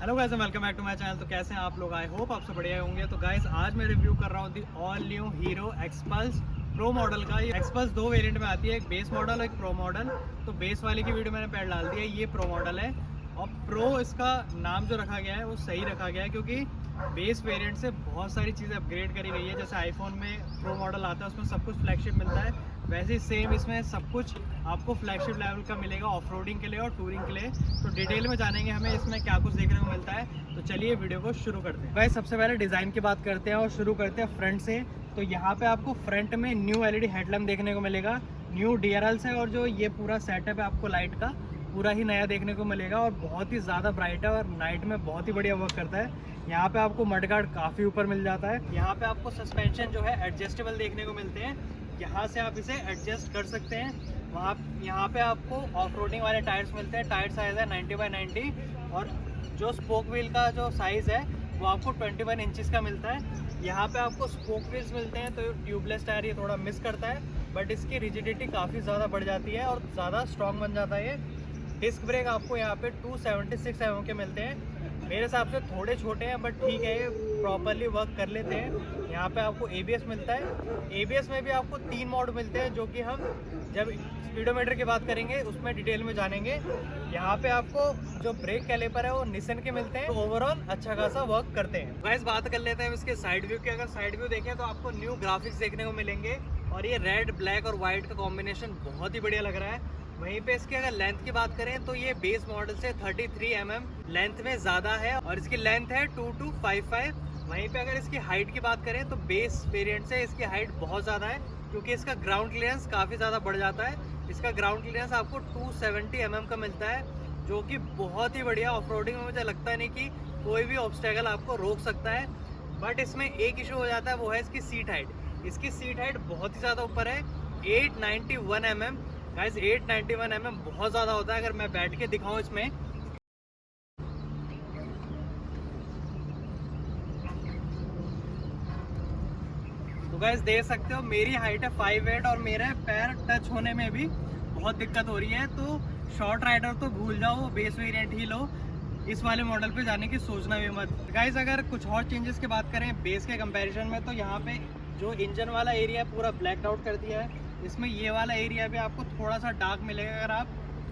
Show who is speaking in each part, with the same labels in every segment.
Speaker 1: Hello guys, welcome back to my channel. तो कैसे हैं आप लोग? आई होप आप सब बढ़िया होंगे। तो गाइस आज मैं रिव्यू कर रहा हूँ the all new hero XPulse pro model का। ये एक्सपल्स दो वेरिएंट में आती है, एक बेस मॉडल और एक प्रो मॉडल। तो बेस वाले की वीडियो मैंने पहले डाल दी है, ये प्रो मॉडल है। और प्रो इसका नाम जो रखा गया है वो सही रखा गया है, क्योंकि बेस वेरिएंट से बहुत सारी चीज़ें अपग्रेड करी गई है। जैसे आईफोन में प्रो मॉडल आता है उसमें सब कुछ फ्लैगशिप मिलता है, वैसे ही सेम इसमें सब कुछ आपको फ्लैगशिप लेवल का मिलेगा ऑफ रोडिंग के लिए और टूरिंग के लिए। तो डिटेल में जानेंगे हमें इसमें क्या कुछ देखने को मिलता है। तो चलिए वीडियो को शुरू करते हैं। गाइस सबसे पहले डिज़ाइन की बात करते हैं और शुरू करते हैं फ्रंट से। तो यहाँ पे आपको फ्रंट में न्यू एलईडी हेडलैम्प देखने को मिलेगा, न्यू डीआरएल से, और जो ये पूरा सेटअप है आपको लाइट का पूरा ही नया देखने को मिलेगा और बहुत ही ज़्यादा ब्राइट है और नाइट में बहुत ही बढ़िया वर्क करता है। यहाँ पे आपको मड गार्ड काफ़ी ऊपर मिल जाता है। यहाँ पे आपको सस्पेंशन जो है एडजस्टेबल देखने को मिलते हैं, यहाँ से आप इसे एडजस्ट कर सकते हैं। वहाँ यहाँ पे आपको ऑफ रोडिंग वाले टायर्स मिलते हैं। टायर साइज़ है 90x90 और जो स्पोक व्हील का जो साइज़ है वो आपको 21 इंचज़ का मिलता है। यहाँ पे आपको स्पोक व्हील्स मिलते हैं, तो ट्यूबलेस टायर ये थोड़ा मिस करता है, बट इसकी रिजिडिटी काफ़ी ज़्यादा बढ़ जाती है और ज़्यादा स्ट्रॉन्ग बन जाता है ये। डिस्क ब्रेक आपको यहाँ पे 276 mm के मिलते हैं। मेरे हिसाब से थोड़े छोटे हैं बट ठीक है, ये प्रॉपरली वर्क कर लेते हैं। यहाँ पे आपको ABS मिलता है। ABS में भी आपको 3 मोड मिलते हैं, जो कि हम जब स्पीडोमीटर की बात करेंगे उसमें डिटेल में जानेंगे। यहाँ पे आपको जो ब्रेक कैलिपर है वो निसन के मिलते हैं, तो ओवरऑल अच्छा खासा वर्क करते हैं। गाइस बात कर लेते हैं इसके साइड व्यू की। अगर साइड व्यू देखें तो आपको न्यू ग्राफिक्स देखने को मिलेंगे और ये रेड ब्लैक और वाइट का कॉम्बिनेशन बहुत ही बढ़िया लग रहा है। वहीं पे इसकी अगर लेंथ की बात करें तो ये बेस मॉडल से 33 mm लेंथ में ज़्यादा है और इसकी लेंथ है 2255। वहीं पे अगर इसकी हाइट की बात करें तो बेस वेरिएंट से इसकी हाइट बहुत ज़्यादा है, क्योंकि इसका ग्राउंड क्लियरेंस काफ़ी ज़्यादा बढ़ जाता है। इसका ग्राउंड क्लियरेंस आपको 270 mm का मिलता है, जो कि बहुत ही बढ़िया। ऑफ रोडिंग में मुझे लगता नहीं कि कोई भी ऑब्स्टेकल आपको रोक सकता है। बट इसमें एक इशू हो जाता है, वो है इसकी सीट हाइट। इसकी सीट हाइट बहुत ही ज़्यादा ऊपर है, 891 mm। गाइस 891 mm बहुत ज़्यादा होता है। अगर मैं बैठ के दिखाऊं इसमें, तो गाइस देख सकते हो मेरी हाइट है 5'8" और मेरे पैर टच होने में भी बहुत दिक्कत हो रही है। तो शॉर्ट राइडर तो भूल जाओ, बेस वेरिएंट ही लो, इस वाले मॉडल पे जाने की सोचना भी मत। गाइस अगर कुछ और चेंजेस की बात करें बेस के कंपैरिजन में, तो यहाँ पे जो इंजन वाला एरिया पूरा ब्लैक आउट कर दिया है। इसमें ये वाला एरिया भी आपको थोड़ा सा डार्क मिलेगा अगर आप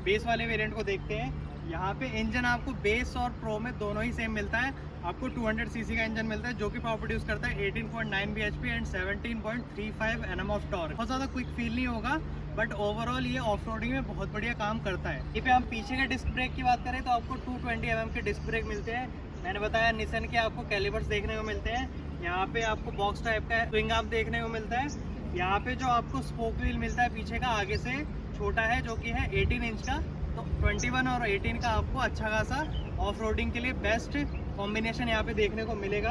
Speaker 1: बेस वाले वेरिएंट को देखते हैं। यहाँ पे इंजन आपको बेस और प्रो में दोनों ही सेम मिलता है। आपको 200 सीसी का इंजन मिलता है, जो कि पावर प्रोड्यूस करता है 18.9 bhp and 17.35 Nm of torque. बहुत ज़्यादा क्विक फील नहीं होगा, बट ओवरऑल ये ऑफ रोडिंग में बहुत बढ़िया काम करता है। ये पे हम पीछे के डिस्क ब्रेक की बात करें तो आपको 220 mm के डिस्क ब्रेक मिलते हैं। मैंने बताया निसन के आपको कैलिपर्स देखने को मिलते हैं। यहाँ पे आपको बॉक्स टाइप का स्विंग आर्म देखने को मिलता है। यहाँ पे जो आपको स्पोक व्हील मिलता है पीछे का, आगे से छोटा है, जो कि है 18 इंच का। तो 21 और 18 का आपको अच्छा खासा ऑफ रोडिंग के लिए बेस्ट कॉम्बिनेशन यहाँ पे देखने को मिलेगा।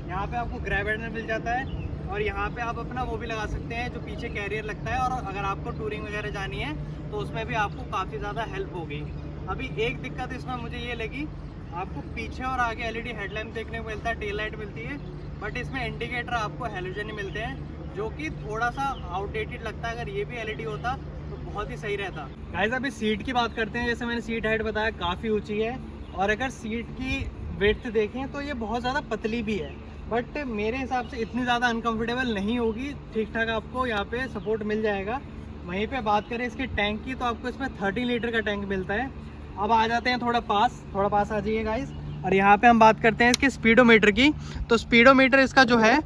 Speaker 1: यहाँ पे आपको ग्रैब हैंडल मिल जाता है और यहाँ पे आप अपना वो भी लगा सकते हैं जो पीछे कैरियर लगता है। और अगर आपको टूरिंग वगैरह जानी है तो उसमें भी आपको काफ़ी ज़्यादा हेल्प होगी। अभी एक दिक्कत इसमें मुझे ये लगी, आपको पीछे और आगे LED हेडलैम्प देखने को मिलता है, टेल लाइट मिलती है, बट इसमें इंडिकेटर आपको हैलोजन ही मिलते हैं, जो कि थोड़ा सा आउटडेटेड लगता है। अगर ये भी LED होता तो बहुत ही सही रहता। गाइस अभी सीट की बात करते हैं। जैसे मैंने सीट हाइट बताया काफ़ी ऊंची है, और अगर सीट की विड्थ देखें तो ये बहुत ज़्यादा पतली भी है, बट मेरे हिसाब से इतनी ज़्यादा अनकंफर्टेबल नहीं होगी। ठीक ठाक आपको यहाँ पे सपोर्ट मिल जाएगा। वहीं पे बात करें इसके टैंक की, तो आपको इसमें 13 लीटर का टैंक मिलता है। अब आ जाते हैं थोड़ा पास आ जाइए गाइस। और यहाँ पे हम बात करते हैं इसके स्पीडोमीटर की। तो स्पीडोमीटर इसका जो है,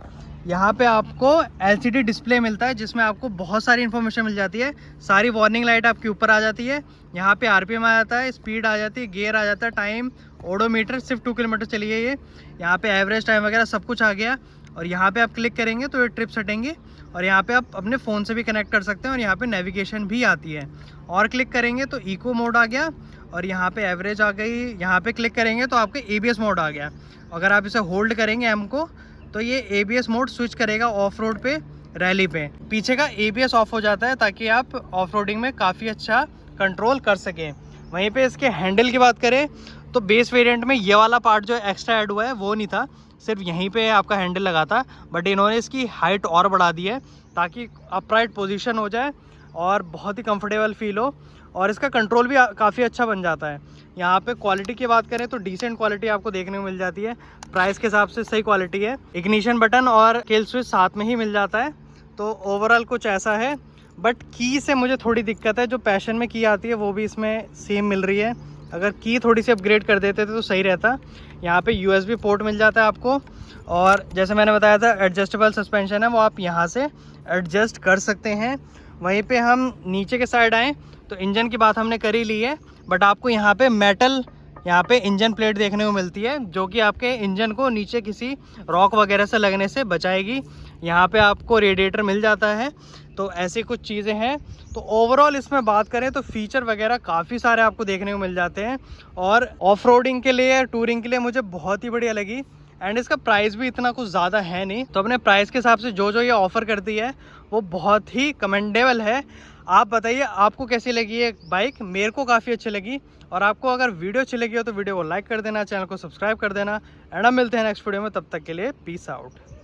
Speaker 1: यहाँ पे आपको LCD डिस्प्ले मिलता है, जिसमें आपको बहुत सारी इन्फॉर्मेशन मिल जाती है। सारी वार्निंग लाइट आपके ऊपर आ जाती है। यहाँ पे RPM आ जाता है, स्पीड आ जाती है, गियर आ जाता है, टाइम, ओडोमीटर, सिर्फ 2 किलोमीटर चली है ये। यहाँ पे एवरेज टाइम वगैरह सब कुछ आ गया। और यहाँ पे आप क्लिक करेंगे तो ये ट्रिप्स हटेंगे और यहाँ पे आप अपने फ़ोन से भी कनेक्ट कर सकते हैं। और यहाँ पे नेविगेशन भी आती है। और क्लिक करेंगे तो इको मोड आ गया और यहाँ पे एवरेज आ गई। यहाँ पे क्लिक करेंगे तो आपके ABS मोड आ गया। अगर आप इसे होल्ड करेंगे M को, तो ये ABS मोड स्विच करेगा ऑफ रोड पे, रैली पे। पीछे का ABS ऑफ हो जाता है ताकि आप ऑफ रोडिंग में काफ़ी अच्छा कंट्रोल कर सकें। वहीं पे इसके हैंडल की बात करें तो बेस वेरिएंट में ये वाला पार्ट जो एक्स्ट्रा ऐड हुआ है वो नहीं था, सिर्फ यहीं पे आपका हैंडल लगा था। बट इन्होंने इसकी हाइट और बढ़ा दी है ताकि अपराइट पोजीशन हो जाए और बहुत ही कंफर्टेबल फील हो। और इसका कंट्रोल भी काफ़ी अच्छा बन जाता है। यहाँ पे क्वालिटी की बात करें तो डिसेंट क्वालिटी आपको देखने को मिल जाती है, प्राइस के हिसाब से सही क्वालिटी है। इग्निशन बटन और किल स्विच साथ में ही मिल जाता है। तो ओवरऑल कुछ ऐसा है, बट की से मुझे थोड़ी दिक्कत है। जो पैशन में की आती है वो भी इसमें सेम मिल रही है, अगर की थोड़ी सी अपग्रेड कर देते थे तो सही रहता। यहाँ पे USB पोर्ट मिल जाता है आपको, और जैसे मैंने बताया था एडजस्टेबल सस्पेंशन है, वो आप यहाँ से एडजस्ट कर सकते हैं। वहीं पे हम नीचे के साइड आएँ तो इंजन की बात हमने कर ही ली है, बट आपको यहाँ पे मेटल यहाँ पे इंजन प्लेट देखने को मिलती है, जो कि आपके इंजन को नीचे किसी रॉक वगैरह से लगने से बचाएगी। यहाँ पे आपको रेडिएटर मिल जाता है। तो ऐसी कुछ चीज़ें हैं। तो ओवरऑल इसमें बात करें तो फीचर वगैरह काफ़ी सारे आपको देखने को मिल जाते हैं, और ऑफ रोडिंग के लिए, टूरिंग के लिए मुझे बहुत ही बढ़िया लगी। एंड इसका प्राइस भी इतना कुछ ज़्यादा है नहीं, तो अपने प्राइस के हिसाब से जो ये ऑफ़र करती है वो बहुत ही कमेंडेबल है। आप बताइए आपको कैसी लगी ये बाइक? मेरे को काफ़ी अच्छी लगी। और आपको अगर वीडियो अच्छी लगी हो तो वीडियो को लाइक कर देना, चैनल को सब्सक्राइब कर देना। एंड अब मिलते हैं नेक्स्ट वीडियो में, तब तक के लिए पीस आउट।